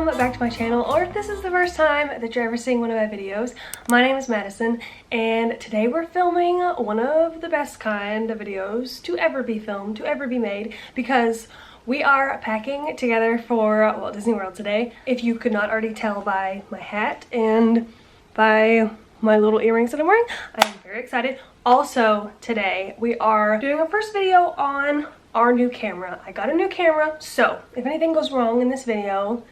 welcome back to my channel, or if this is the first time that you're ever seeing one of my videos. My name is Madison, and today we're filming one of the best kind of videos to ever be filmed, to ever be made, because we are packing together for Walt Disney World today. If you could not already tell by my hat and by my little earrings that I'm wearing, I'm very excited. Also, today we are doing our first video on our new camera. I got a new camera, so if anything goes wrong in this video,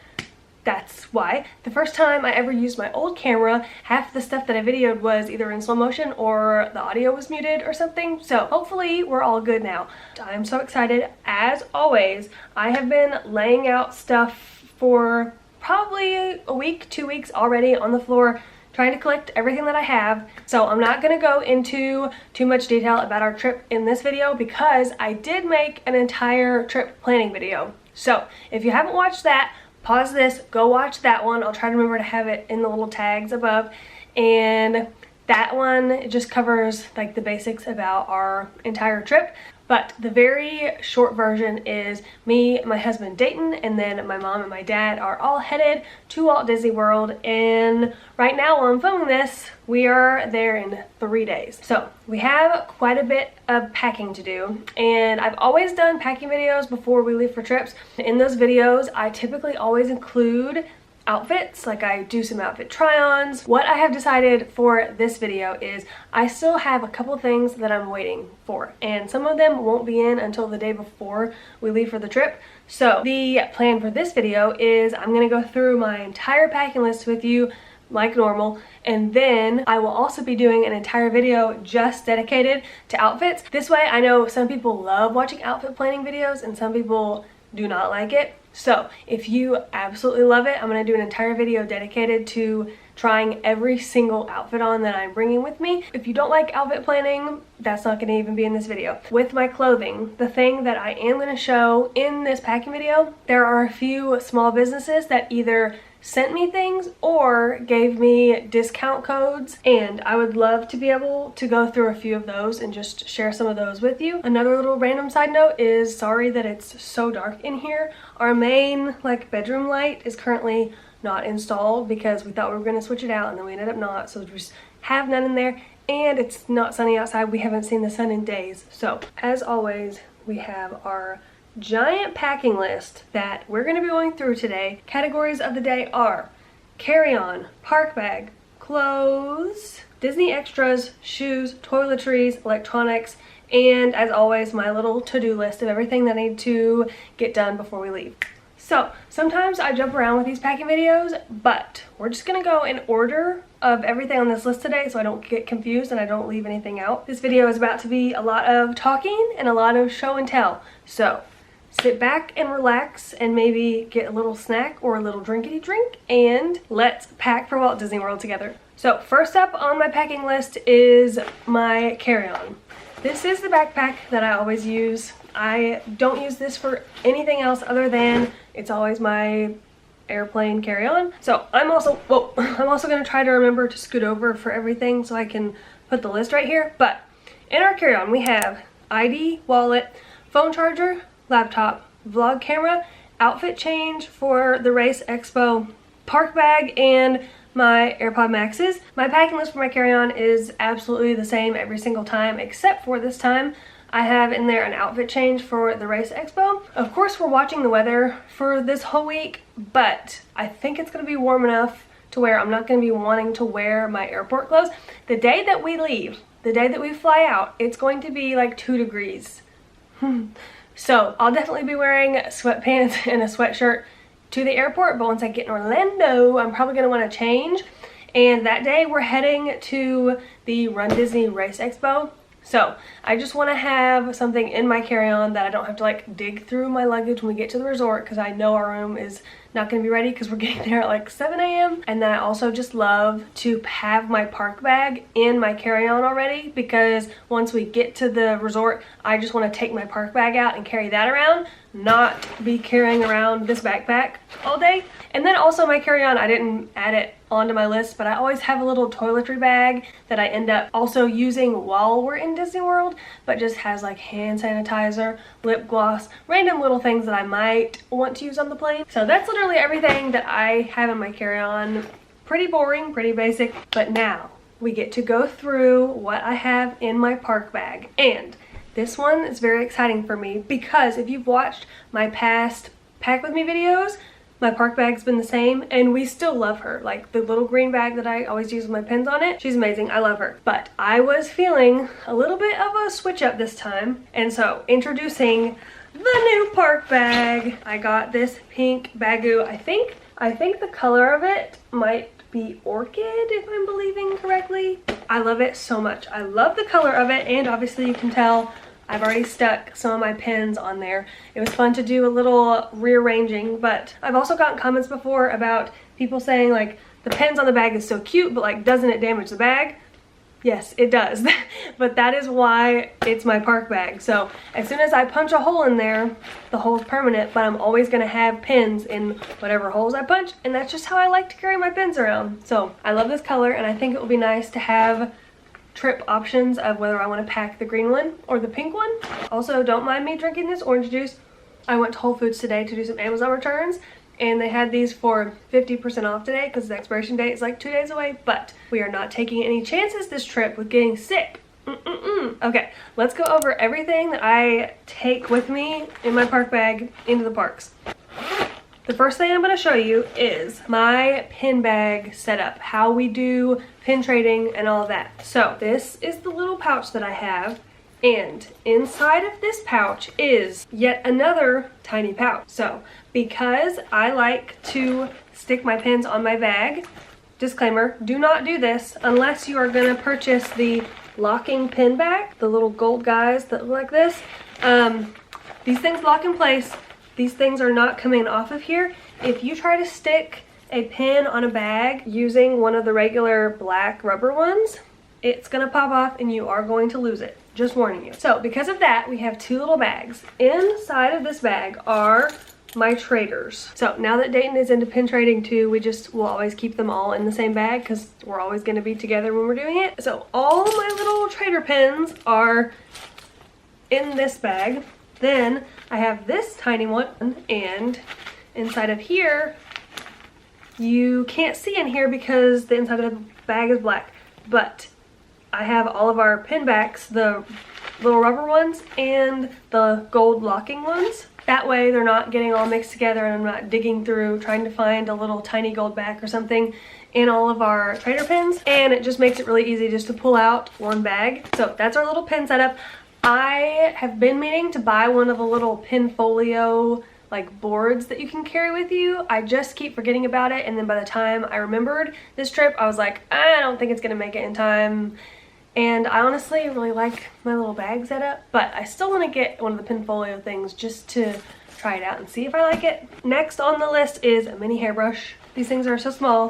that's why. The first time I ever used my old camera, half the stuff that I videoed was either in slow motion or the audio was muted or something. So hopefully we're all good now. I'm so excited. As always, I have been laying out stuff for probably a week, 2 weeks already on the floor, trying to collect everything that I have. So I'm not gonna go into too much detail about our trip in this video because I did make an entire trip planning video. So if you haven't watched that, pause this, go watch that one. I'll try to remember to have it in the little tags above. And that one just covers like the basics about our entire trip. But the very short version is me, my husband Dayton, and then my mom and my dad are all headed to Walt Disney World. And right now while I'm filming this, we are there in 3 days. So we have quite a bit of packing to do. And I've always done packing videos before we leave for trips. In those videos, I typically always include outfits, like I do some outfit try-ons. What I have decided for this video is I still have a couple things that I'm waiting for, and some of them won't be in until the day before we leave for the trip. So the plan for this video is I'm gonna go through my entire packing list with you like normal, and then I will also be doing an entire video just dedicated to outfits. This way, I know some people love watching outfit planning videos and some people do not like it. So if you absolutely love it, I'm going to do an entire video dedicated to trying every single outfit on that I'm bringing with me. If you don't like outfit planning, that's not going to even be in this video. With my clothing, the thing that I am going to show in this packing video, there are a few small businesses that either sent me things or gave me discount codes, and I would love to be able to go through a few of those and just share some of those with you. Another little random side note is sorry that it's so dark in here. Our main like bedroom light is currently not installed because we thought we were going to switch it out and then we ended up not, so we just have none in there, and it's not sunny outside. We haven't seen the sun in days. So as always, we have our giant packing list that we're going to be going through today. Categories of the day are carry-on, park bag, clothes, Disney extras, shoes, toiletries, electronics, and as always, my little to-do list of everything that I need to get done before we leave. So sometimes I jump around with these packing videos, but we're just gonna go in order of everything on this list today so I don't get confused and I don't leave anything out. This video is about to be a lot of talking and a lot of show and tell. So sit back and relax and maybe get a little snack or a little drinkity drink, and let's pack for Walt Disney World together. So first up on my packing list is my carry-on. This is the backpack that I always use. I don't use this for anything else other than it's always my airplane carry-on. So I'm also gonna try to remember to scoot over for everything so I can put the list right here. But in our carry-on we have ID, wallet, phone charger, laptop, vlog camera, outfit change for the race expo, park bag, and my AirPod Maxes. My packing list for my carry-on is absolutely the same every single time, except for this time I have in there an outfit change for the race expo. Of course, we're watching the weather for this whole week, but I think it's gonna be warm enough to where I'm not gonna be wanting to wear my airport clothes. The day that we leave, the day that we fly out, it's going to be like 2 degrees. So I'll definitely be wearing sweatpants and a sweatshirt to the airport, but once I get in Orlando, I'm probably gonna wanna change. And that day we're heading to the Run Disney Race Expo. So I just wanna have something in my carry-on that I don't have to like dig through my luggage when we get to the resort, because I know our room is not gonna be ready because we're getting there at like 7 a.m. And then I also just love to have my park bag in my carry-on already, because once we get to the resort, I just wanna take my park bag out and carry that around, not be carrying around this backpack all day. And then also my carry-on, I didn't add it onto my list, but I always have a little toiletry bag that I end up also using while we're in Disney World, but just has like hand sanitizer, lip gloss, random little things that I might want to use on the plane. So that's literally literally everything that I have in my carry-on. Pretty boring, pretty basic, but now we get to go through what I have in my park bag. And this one is very exciting for me because if you've watched my past pack with me videos, my park bag's been the same and we still love her. Like the little green bag that I always use with my pens on it, she's amazing, I love her. But I was feeling a little bit of a switch up this time, and so introducing the new park bag. I got this pink bagoo. I think the color of it might be orchid, if I'm believing correctly. I love it so much. I love the color of it, and obviously you can tell I've already stuck some of my pens on there. It was fun to do a little rearranging, but I've also gotten comments before about people saying like the pens on the bag is so cute, but like doesn't it damage the bag? Yes, it does. But that is why it's my park bag. So as soon as I punch a hole in there, the hole's permanent, but I'm always gonna have pins in whatever holes I punch, and that's just how I like to carry my pens around. So I love this color, and I think it will be nice to have trip options of whether I want to pack the green one or the pink one. Also, don't mind me drinking this orange juice. I went to Whole Foods today to do some Amazon returns, and they had these for 50% off today because the expiration date is like 2 days away, but we are not taking any chances this trip with getting sick. Okay, let's go over everything that I take with me in my park bag into the parks. The first thing I'm going to show you is my pin bag setup, how we do pin trading and all that. So this is the little pouch that I have, and inside of this pouch is yet another tiny pouch. So because I like to stick my pins on my bag, disclaimer, do not do this unless you are going to purchase the locking pin bag, the little gold guys that look like this. These things lock in place. These things are not coming off of here. If you try to stick a pin on a bag using one of the regular black rubber ones, it's gonna pop off and you are going to lose it. Just warning you. So because of that, we have two little bags. Inside of this bag are my traders. So now that Dayton is into pin trading too, we'll always keep them all in the same bag because we're always gonna be together when we're doing it. So all my little trader pins are in this bag. Then I have this tiny one, and inside of here, you can't see in here because the inside of the bag is black, but I have all of our pin backs, the little rubber ones and the gold locking ones. That way they're not getting all mixed together and I'm not digging through trying to find a little tiny gold back or something in all of our trader pins, and it just makes it really easy just to pull out one bag. So that's our little pin setup. I have been meaning to buy one of the little pin folio like boards that you can carry with you. I just keep forgetting about it, and then by the time I remembered this trip, I was like, I don't think it's gonna make it in time. And I honestly really like my little bag setup, but I still want to get one of the pin folio things just to try it out and see if I like it. Next on the list is a mini hairbrush. These things are so small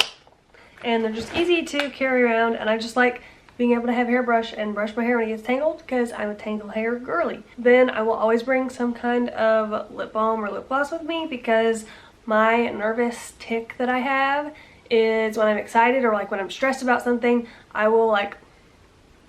and they're just easy to carry around, and I just like being able to have a hairbrush and brush my hair when it gets tangled because I'm a tangle hair girly. Then I will always bring some kind of lip balm or lip gloss with me because my nervous tick that I have is when I'm excited or like when I'm stressed about something, I will like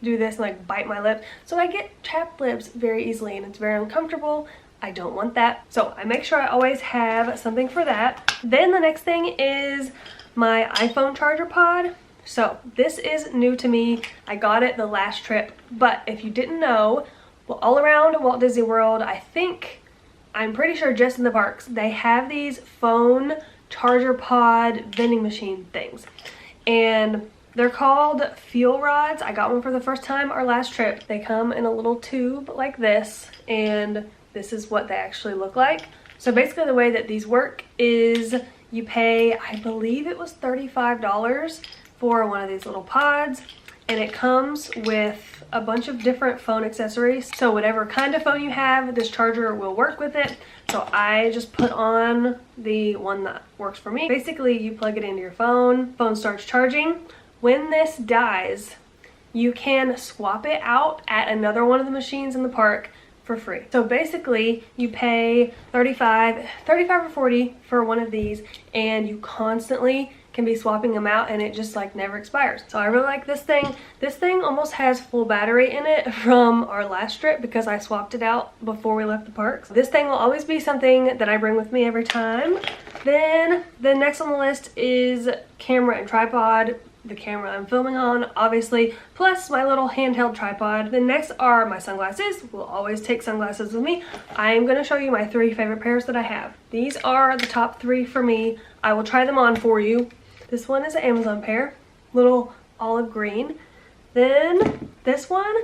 do this and like bite my lip. So I get chapped lips very easily and it's very uncomfortable. I don't want that. So I make sure I always have something for that. Then the next thing is my iPhone charger pod. So this is new to me. I got it the last trip, but if you didn't know, well, all around Walt Disney World, I'm pretty sure just in the parks, they have these phone charger pod vending machine things. And they're called fuel rods. I got one for the first time our last trip. They come in a little tube like this, and this is what they actually look like. So basically the way that these work is you pay, I believe it was $35 for one of these little pods, and it comes with a bunch of different phone accessories. So whatever kind of phone you have, this charger will work with it. So I just put on the one that works for me. Basically, you plug it into your phone starts charging. When this dies, you can swap it out at another one of the machines in the park for free. So basically you pay 35 or 40 for one of these, and you constantly can be swapping them out, and it just like never expires. So I really like this thing. This thing almost has full battery in it from our last trip because I swapped it out before we left the parks. This thing will always be something that I bring with me every time. Then the next on the list is camera and tripod. The camera I'm filming on, obviously, plus my little handheld tripod. The next are my sunglasses. We'll always take sunglasses with me. I am going to show you my 3 favorite pairs that I have. These are the top 3 for me. I will try them on for you. This one is an Amazon pair, little olive green. Then this one,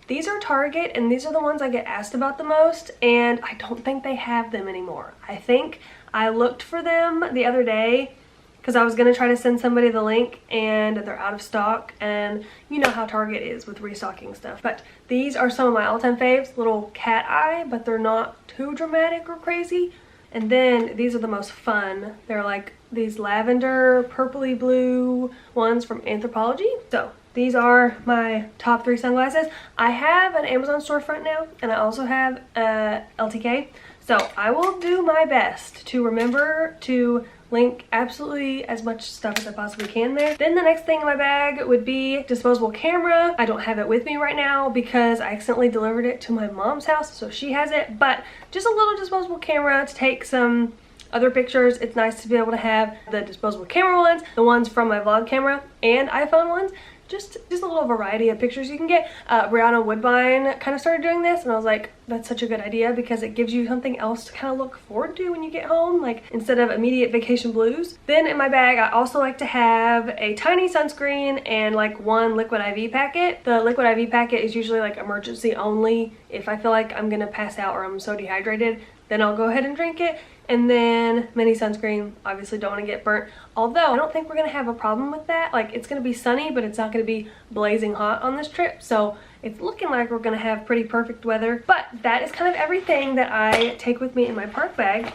these are Target, and these are the ones I get asked about the most, and I don't think they have them anymore. I think I looked for them the other day because I was going to try to send somebody the link, and they're out of stock, and you know how Target is with restocking stuff. But these are some of my all-time faves. Little cat eye, but they're not too dramatic or crazy. And then these are the most fun. They're like these lavender purpley blue ones from Anthropologie. So these are my top 3 sunglasses. I have an Amazon storefront now, and I also have LTK. So I will do my best to remember to link absolutely as much stuff as I possibly can there. Then the next thing in my bag would be disposable camera. I don't have it with me right now because I accidentally delivered it to my mom's house, so she has it, but just a little disposable camera to take some other pictures. It's nice to be able to have the disposable camera ones, the ones from my vlog camera, and iPhone ones. Just a little variety of pictures you can get. Brianna Woodbine kind of started doing this, and I was like, that's such a good idea because it gives you something else to kind of look forward to when you get home, like instead of immediate vacation blues. Then in my bag, I also like to have a tiny sunscreen and like 1 liquid IV packet. The liquid IV packet is usually like emergency only. If I feel like I'm gonna pass out or I'm so dehydrated, then I'll go ahead and drink it. And then mini sunscreen, obviously don't want to get burnt. Although I don't think we're going to have a problem with that. Like, it's going to be sunny, but it's not going to be blazing hot on this trip. So it's looking like we're going to have pretty perfect weather. But that is kind of everything that I take with me in my park bag.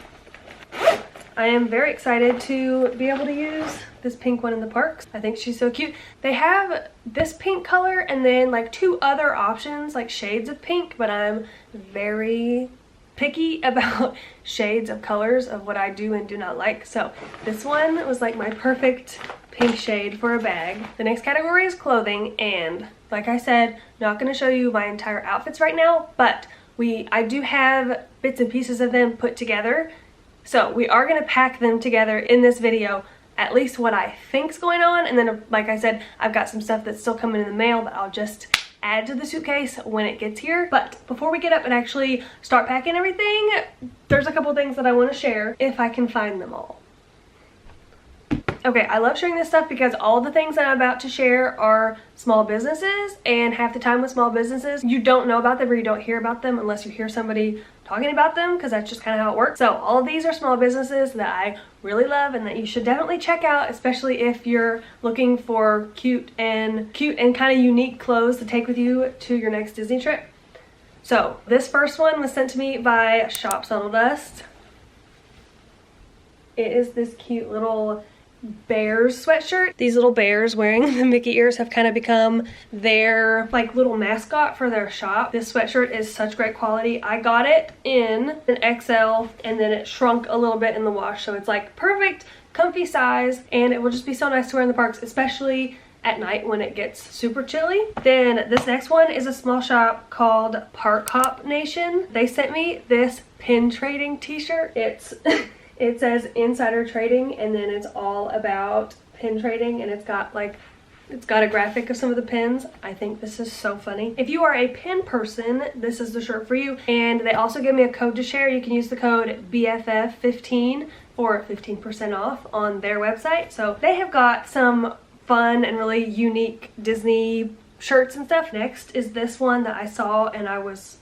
I am very excited to be able to use this pink one in the parks. I think she's so cute. They have this pink color and then like 2 other options, like shades of pink, but I'm very picky about shades of colors of what I do and do not like. So this one was like my perfect pink shade for a bag. The next category is clothing, and like I said, not going to show you my entire outfits right now, but I do have bits and pieces of them put together. So we are going to pack them together in this video, at least what I think's going on, and then like I said, I've got some stuff that's still coming in the mail that I'll just add to the suitcase when it gets here. But before we get up and actually start packing everything, there's a couple things that I want to share if I can find them all. Okay, I love sharing this stuff because all the things that I'm about to share are small businesses, and half the time with small businesses, you don't know about them or you don't hear about them unless you hear somebody talking about them, because that's just kind of how it works. So all of these are small businesses that I really love and that you should definitely check out, especially if you're looking for cute and kind of unique clothes to take with you to your next Disney trip. So this first one was sent to me by Shop Subtle Dust. It is this cute little bears sweatshirt. These little bears wearing the Mickey ears have kind of become their like little mascot for their shop. This sweatshirt is such great quality. I got it in an XL and then it shrunk a little bit in the wash, so it's like perfect comfy size, and it will just be so nice to wear in the parks, especially at night when it gets super chilly. Then this next one is a small shop called Park Hop Nation. They sent me this pin trading t-shirt. It says insider trading, and then it's all about pin trading, and it's got a graphic of some of the pins. I think this is so funny. If you are a pin person, this is the shirt for you. And they also give me a code to share. You can use the code BFF15 for 15% off on their website. So they have got some fun and really unique Disney shirts and stuff. Next is this one that I saw and I was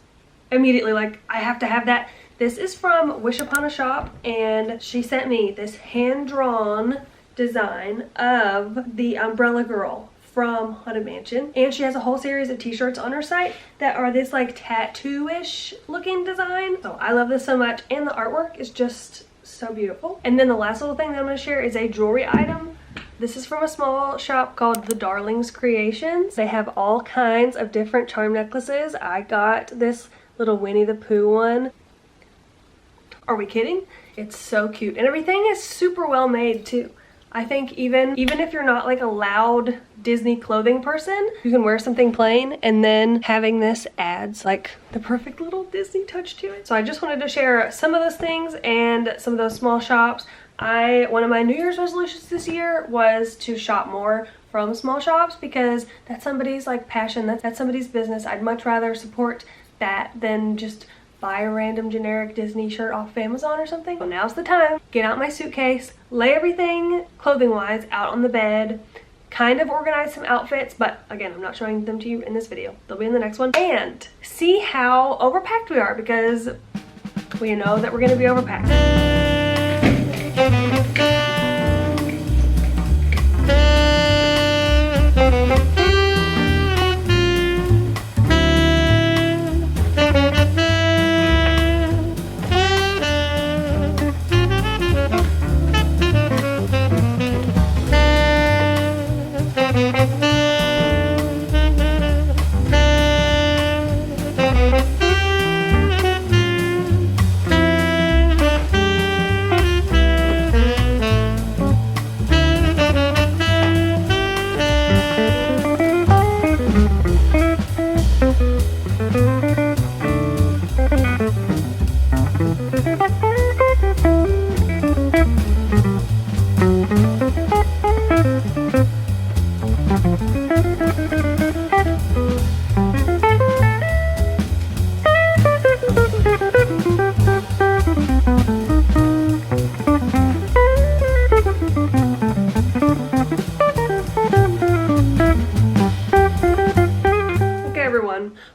immediately like, I have to have that. This is from Wish Upon a Shop, and she sent me this hand-drawn design of the Umbrella Girl from Haunted Mansion, and she has a whole series of t-shirts on her site that are this like tattoo-ish looking design. So I love this so much, and the artwork is just so beautiful. And then the last little thing that I'm going to share is a jewelry item. This is from a small shop called The Darlings Creations. They have all kinds of different charm necklaces. I got this little Winnie the Pooh one. Are we kidding? It's so cute. And everything is super well made too. I think even if you're not like a loud Disney clothing person, you can wear something plain, and then having this adds like the perfect little Disney touch to it. So I just wanted to share some of those things and some of those small shops. One of my New Year's resolutions this year was to shop more from small shops, because that's somebody's like passion, that's somebody's business. I'd much rather support that than just buy a random generic Disney shirt off of Amazon or something. So now's the time. Get out my suitcase, lay everything clothing-wise out on the bed, kind of organize some outfits, but again, I'm not showing them to you in this video. They'll be in the next one. And see how overpacked we are, because we know that we're gonna be overpacked.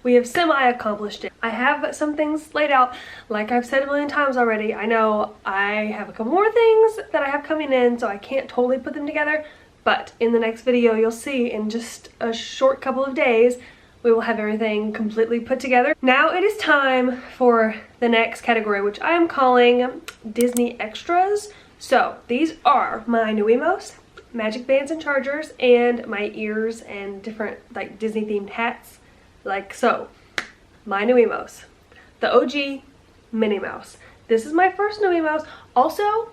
We have semi-accomplished it. I have some things laid out, like I've said a million times already. I know I have a couple more things that I have coming in, so I can't totally put them together, but in the next video you'll see in just a short couple of days we will have everything completely put together. Now it is time for the next category, which I am calling Disney Extras. So these are my new emos, magic bands and chargers, and my ears and different like Disney themed hats. Like so, my new emos, the OG Minnie Mouse. This is my first new emos. Also,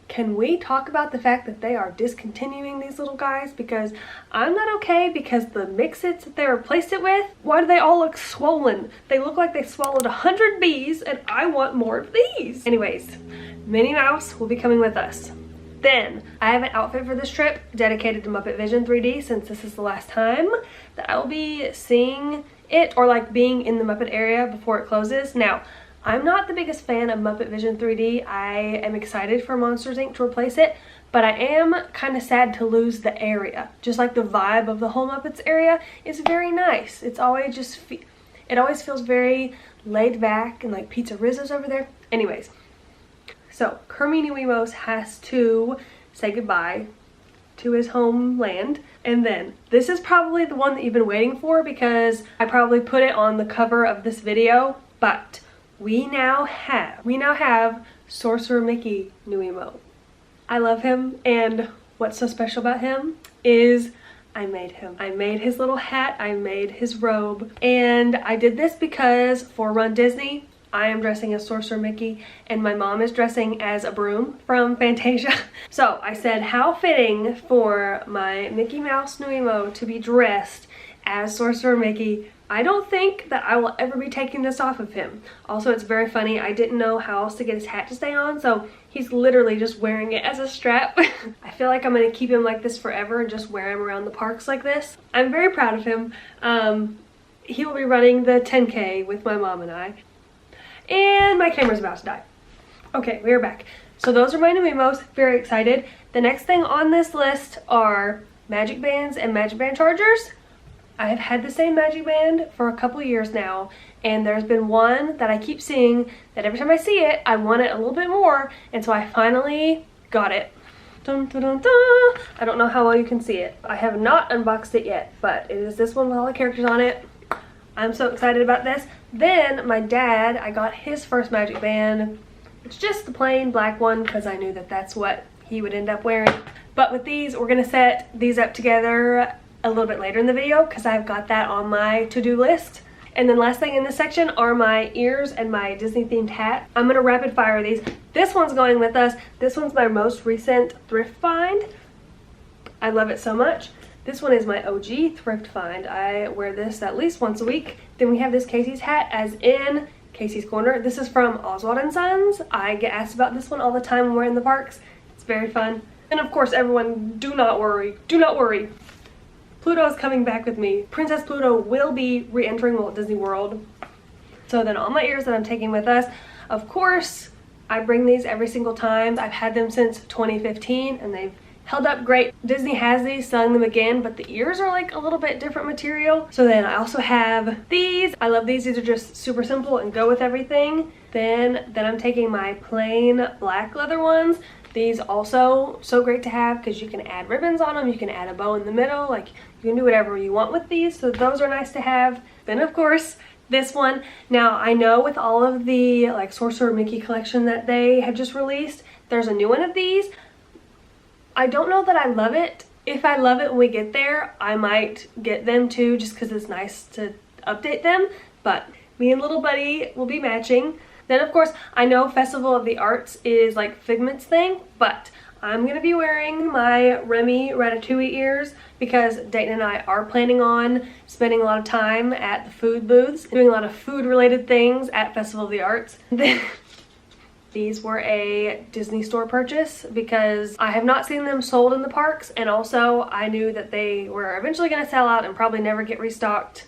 can we talk about the fact that they are discontinuing these little guys? Because I'm not okay, because the mix-its that they replaced it with, why do they all look swollen? They look like they swallowed 100 bees, and I want more of these. Anyways, Minnie Mouse will be coming with us. Then, I have an outfit for this trip dedicated to Muppet Vision 3D, since this is the last time that I will be seeing it, or like being in the Muppet area before it closes. Now, I'm not the biggest fan of Muppet Vision 3D. I am excited for Monsters Inc. to replace it, but I am kind of sad to lose the area. Just like the vibe of the whole Muppets area is very nice. It's always just, it always feels very laid back, and like Pizza Rizzo's over there. Anyways. So, Kermini Wemos has to say goodbye to his homeland. And then, this is probably the one that you've been waiting for, because I probably put it on the cover of this video, but we now have Sorcerer Mickey new emo. I love him, and what's so special about him is I made him. I made his little hat, I made his robe, and I did this because for Run Disney, I am dressing as Sorcerer Mickey, and my mom is dressing as a broom from Fantasia. So I said, how fitting for my Mickey Mouse new emo to be dressed as Sorcerer Mickey. I don't think that I will ever be taking this off of him. Also, it's very funny. I didn't know how else to get his hat to stay on, so he's literally just wearing it as a strap. I feel like I'm gonna keep him like this forever and just wear him around the parks like this. I'm very proud of him. He will be running the 10K with my mom and I. And my camera's about to die. Okay, we are back. So those are my new emos. Very excited. The next thing on this list are magic bands and magic band chargers. I have had the same magic band for a couple years now, and there's been one that I keep seeing that every time I see it, I want it a little bit more, and so I finally got it. Dun, dun, dun, dun. I don't know how well you can see it. I have not unboxed it yet, but it is this one with all the characters on it. I'm so excited about this. Then my dad, I got his first magic band. It's just the plain black one, because I knew that that's what he would end up wearing. But with these, we're gonna set these up together a little bit later in the video, because I've got that on my to-do list. And then last thing in this section are my ears and my Disney themed hat. I'm gonna rapid fire these. This one's going with us. This one's my most recent thrift find. I love it so much. This one is my OG thrift find. I wear this at least once a week. Then we have this Casey's hat, as in Casey's Corner. This is from Oswald & Sons. I get asked about this one all the time when we're in the parks. It's very fun. And of course, everyone, do not worry. Do not worry. Pluto is coming back with me. Princess Pluto will be re-entering Walt Disney World. So then all my ears that I'm taking with us, of course, I bring these every single time. I've had them since 2015 and they've held up great. Disney has these, selling them again, but the ears are like a little bit different material. So then I also have these. I love these. These are just super simple and go with everything. Then I'm taking my plain black leather ones. These also so great to have because you can add ribbons on them. You can add a bow in the middle. Like, you can do whatever you want with these. So those are nice to have. Then of course, this one. Now I know with all of the like Sorcerer Mickey collection that they have just released, there's a new one of these. I don't know that I love it. If I love it when we get there, I might get them too, just because it's nice to update them. But me and little buddy will be matching. Then of course, I know Festival of the Arts is like Figment's thing, but I'm gonna be wearing my Remy Ratatouille ears because Dayton and I are planning on spending a lot of time at the food booths, doing a lot of food related things at Festival of the Arts. These were a Disney store purchase because I have not seen them sold in the parks, and also I knew that they were eventually going to sell out and probably never get restocked.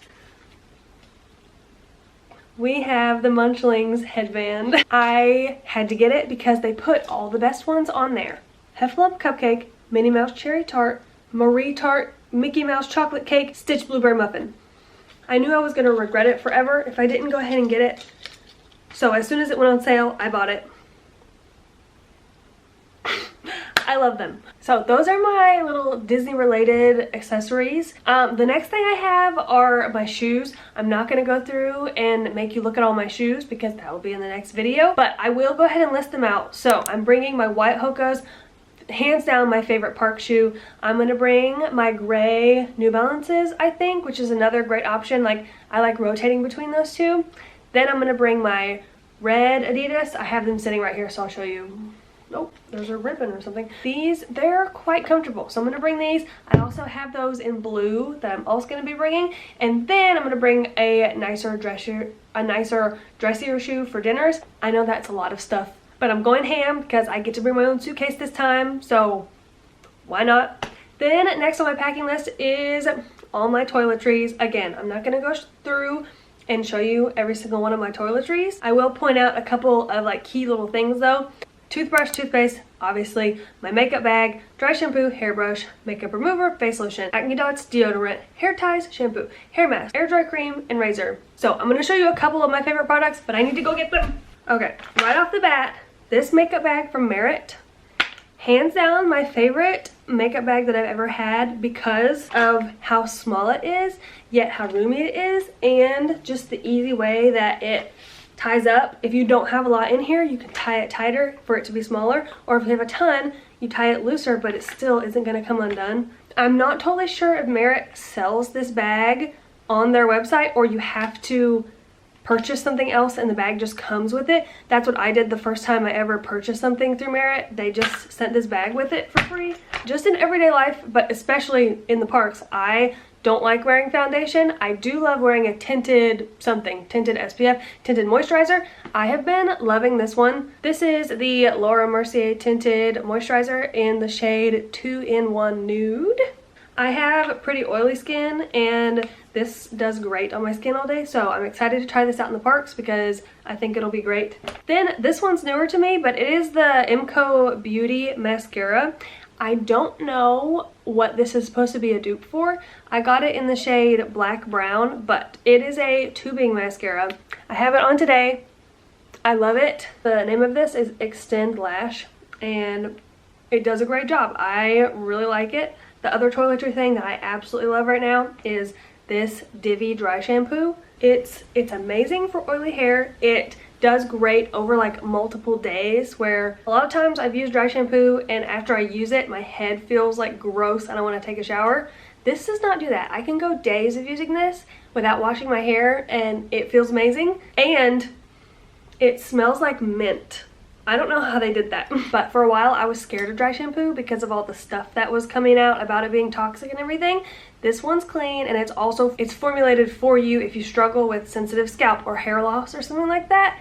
We have the Munchlings headband. I had to get it because they put all the best ones on there. Heffalump Cupcake, Minnie Mouse Cherry Tart, Marie Tart, Mickey Mouse Chocolate Cake, Stitch Blueberry Muffin. I knew I was going to regret it forever if I didn't go ahead and get it. So as soon as it went on sale, I bought it. I love them. So those are my little Disney related accessories. The next thing I have are my shoes. I'm not going to go through and make you look at all my shoes because that will be in the next video, but I will go ahead and list them out. So I'm bringing my white Hoka's, hands down my favorite park shoe. I'm going to bring my gray New Balances, I think, which is another great option. Like, I like rotating between those two. Then I'm going to bring my red Adidas. I have them sitting right here, so I'll show you. Oh, there's a ribbon or something. These, they're quite comfortable, so I'm going to bring these. I also have those in blue that I'm also going to be bringing. And then I'm going to bring a nicer dressier shoe for dinners. I know that's a lot of stuff, but I'm going ham because I get to bring my own suitcase this time, so why not? Then next on my packing list is all my toiletries. Again, I'm not going to go through and show you every single one of my toiletries. I will point out a couple of like key little things though. Toothbrush, toothpaste, obviously, my makeup bag, dry shampoo, hairbrush, makeup remover, face lotion, acne dots, deodorant, hair ties, shampoo, hair mask, air dry cream, and razor. So I'm going to show you a couple of my favorite products, but I need to go get them. Okay, right off the bat, this makeup bag from Merit. Hands down my favorite makeup bag that I've ever had because of how small it is, yet how roomy it is, and just the easy way that it ties up. If you don't have a lot in here, you can tie it tighter for it to be smaller, or if you have a ton, you tie it looser, but it still isn't going to come undone. I'm not totally sure if Merit sells this bag on their website or you have to purchase something else and the bag just comes with it. That's what I did the first time I ever purchased something through Merit. They just sent this bag with it for free. Just in everyday life, but especially in the parks, I don't like wearing foundation. I do love wearing a tinted something, tinted SPF, tinted moisturizer. I have been loving this one. This is the Laura Mercier tinted moisturizer in the shade 2-in-1 Nude. I have pretty oily skin and this does great on my skin all day, so I'm excited to try this out in the parks because I think it'll be great. Then this one's newer to me, but it is the Imco Beauty Mascara. I don't know what this is supposed to be a dupe for. I got it in the shade Black Brown, but it is a tubing mascara. I have it on today. I love it. The name of this is Extend Lash, and it does a great job. I really like it. The other toiletry thing that I absolutely love right now is this Divi dry shampoo. It's amazing for oily hair. It does great over like multiple days, where a lot of times I've used dry shampoo and after I use it my head feels like gross and I want to take a shower. This does not do that. I can go days of using this without washing my hair and it feels amazing, and it smells like mint. I don't know how they did that, but for a while I was scared of dry shampoo because of all the stuff that was coming out about it being toxic and everything. This one's clean, and it's formulated for you if you struggle with sensitive scalp or hair loss or something like that.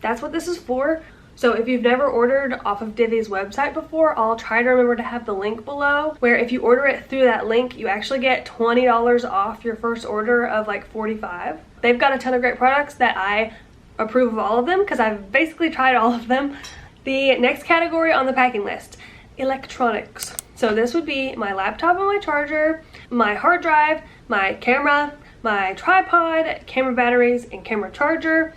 That's what this is for. So if you've never ordered off of Divi's website before, I'll try to remember to have the link below, where if you order it through that link, you actually get $20 off your first order of like $45. They've got a ton of great products that I approve of all of them because I've basically tried all of them. The next category on the packing list, electronics. So this would be my laptop and my charger, my hard drive, my camera, my tripod, camera batteries and camera charger,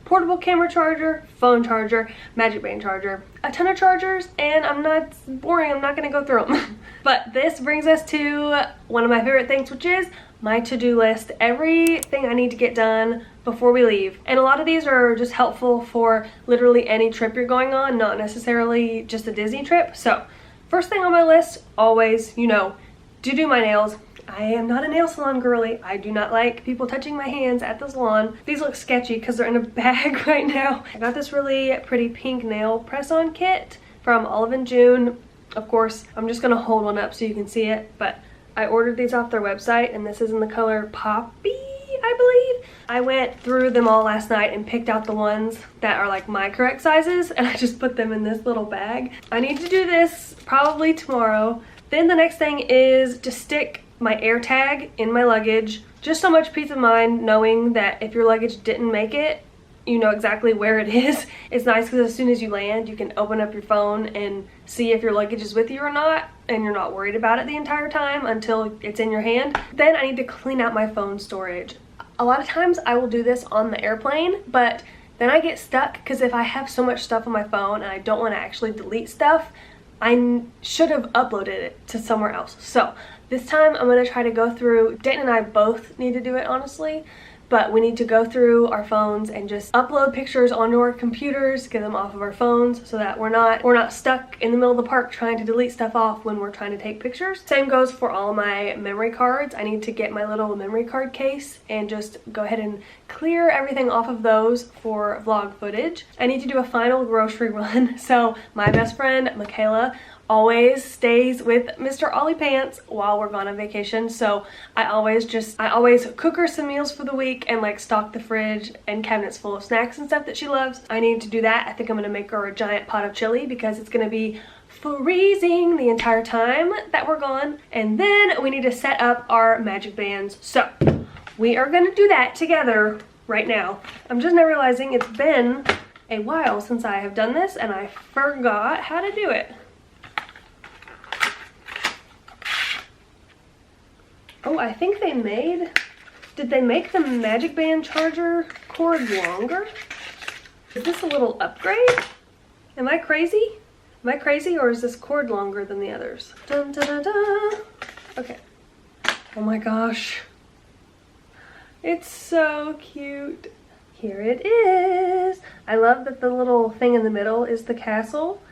portable camera charger, phone charger, magic band charger, a ton of chargers, and I'm not boring, I'm not gonna go through them. But this brings us to one of my favorite things, which is my to-do list. Everything I need to get done before we leave. And a lot of these are just helpful for literally any trip you're going on, not necessarily just a Disney trip. So first thing on my list, always, you know, do my nails. I am not a nail salon girly. I do not like people touching my hands at the salon. These look sketchy because they're in a bag right now. I got this really pretty pink nail press-on kit from Olive & June. Of course, I'm just gonna hold one up so you can see it, but I ordered these off their website, and this is in the color Poppy, I believe. I went through them all last night and picked out the ones that are like my correct sizes, and I just put them in this little bag. I need to do this probably tomorrow. Then the next thing is to stick my air tag in my luggage. Just so much peace of mind knowing that if your luggage didn't make it, you know exactly where it is. It's nice because as soon as you land, you can open up your phone and see if your luggage is with you or not, and you're not worried about it the entire time until it's in your hand. Then I need to clean out my phone storage. A lot of times I will do this on the airplane, but then I get stuck because if I have so much stuff on my phone and I don't want to actually delete stuff, I should have uploaded it to somewhere else. So this time I'm going to try to go through, Dayton and I both need to do it honestly, but we need to go through our phones and just upload pictures onto our computers, get them off of our phones so that we're not stuck in the middle of the park trying to delete stuff off when we're trying to take pictures. Same goes for all my memory cards. I need to get my little memory card case and just go ahead and clear everything off of those for vlog footage. I need to do a final grocery run. So my best friend, Michaela, always stays with Mr. Ollie Pants while we're gone on vacation, so I always cook her some meals for the week and like stock the fridge and cabinets full of snacks and stuff that she loves. I need to do that. I think I'm gonna make her a giant pot of chili because it's gonna be freezing the entire time that we're gone. And then we need to set up our magic bands, so we are gonna do that together right now. I'm just now realizing it's been a while since I have done this and I forgot how to do it. Oh, I think did they make the magic band charger cord longer? Is this a little upgrade? Am I crazy? Am I crazy, or is this cord longer than the others? Dun, dun, dun, dun. Okay. Oh my gosh. It's so cute. Here it is. I love that the little thing in the middle is the castle,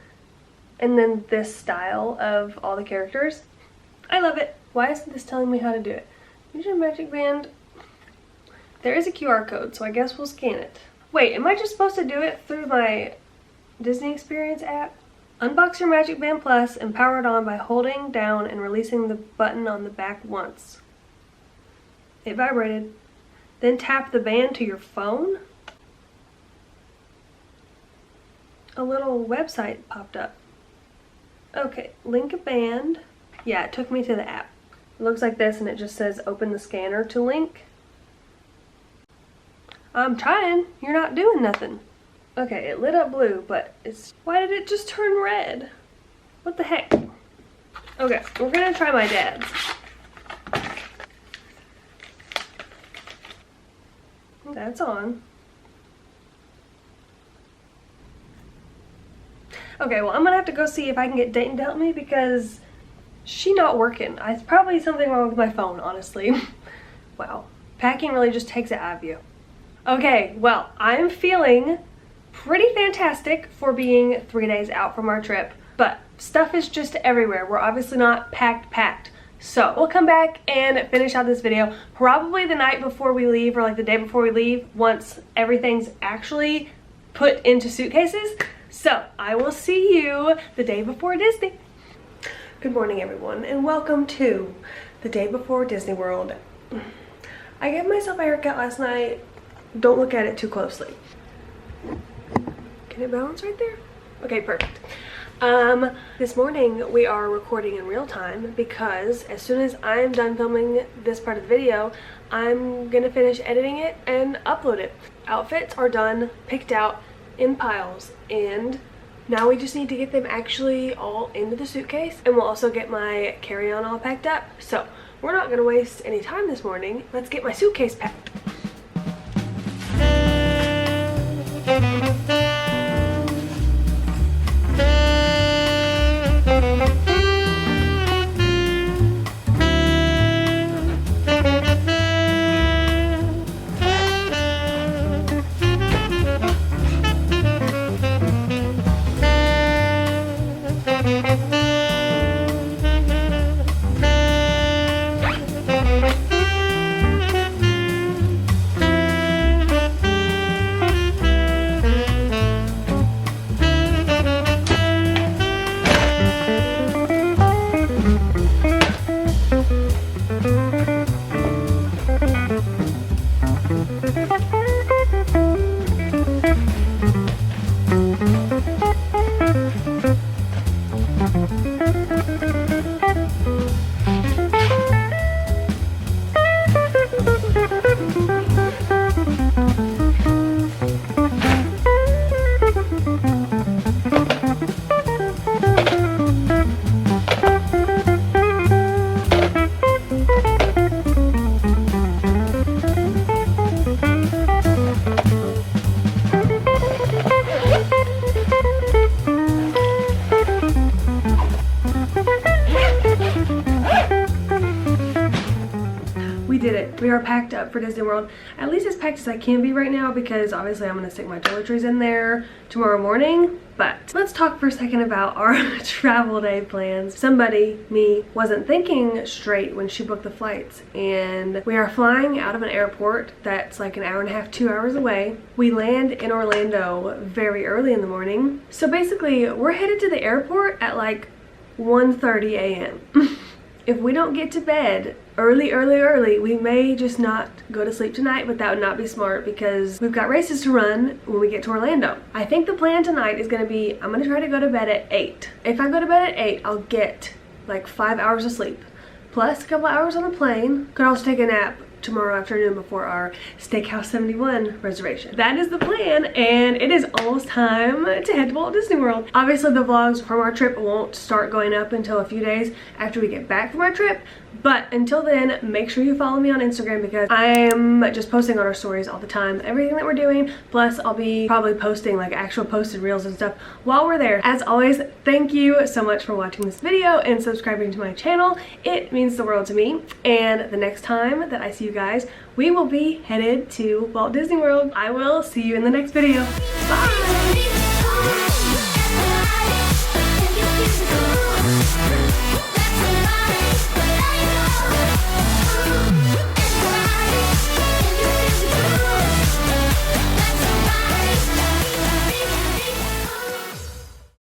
and then this style of all the characters. I love it. Why isn't this telling me how to do it? Use your magic band. There is a QR code, so I guess we'll scan it. Wait, am I just supposed to do it through my Disney Experience app? Unbox your Magic Band Plus and power it on by holding down and releasing the button on the back once. It vibrated. Then tap the band to your phone. A little website popped up. Okay, link a band. Yeah, it took me to the app. It looks like this and it just says open the scanner to link. I'm trying. You're not doing nothing. Okay, it lit up blue, but why did it just turn red? What the heck? Okay, we're gonna try my dad's. That's on. Okay, well I'm gonna have to go see if I can get Dayton to help me because she's not working. It's probably something wrong with my phone, honestly. Wow. Packing really just takes it out of you. Okay, well, I'm feeling pretty fantastic for being 3 days out from our trip, but stuff is just everywhere. We're obviously not packed. So we'll come back and finish out this video probably the night before we leave, or like the day before we leave, once everything's actually put into suitcases. So I will see you the day before Disney. Good morning, everyone, and welcome to the day before Disney World. I gave myself a haircut last night. Don't look at it too closely. Can it balance right there? Okay, perfect. This morning we are recording in real time because as soon as I'm done filming this part of the video, I'm gonna finish editing it and upload it. Outfits are done, picked out in piles, and now we just need to get them actually all into the suitcase, and we'll also get my carry-on all packed up. So we're not gonna waste any time this morning. Let's get my suitcase packed. We are packed up for Disney World, at least as packed as I can be right now, because obviously I'm going to stick my toiletries in there tomorrow morning. But let's talk for a second about our travel day plans. Somebody, me, wasn't thinking straight when she booked the flights, and we are flying out of an airport that's like an hour and a half, 2 hours away. We land in Orlando very early in the morning. So basically we're headed to the airport at like 1:30 a.m. If we don't get to bed early, we may just not go to sleep tonight, but that would not be smart because we've got races to run when we get to Orlando. I think the plan tonight is gonna be, I'm gonna try to go to bed at 8. If I go to bed at 8, I'll get like 5 hours of sleep, plus a couple hours on the plane. Could also take a nap tomorrow afternoon before our Steakhouse 71 reservation. That is the plan, and it is almost time to head to Walt Disney World. Obviously the vlogs from our trip won't start going up until a few days after we get back from our trip, but until then, make sure you follow me on Instagram because I'm just posting on our stories all the time, everything that we're doing. Plus I'll be probably posting like actual posted reels and stuff while we're there. As always, thank you so much for watching this video and subscribing to my channel. It means the world to me, and the next time that I see you guys, we will be headed to Walt Disney World. I will see you in the next video. Bye!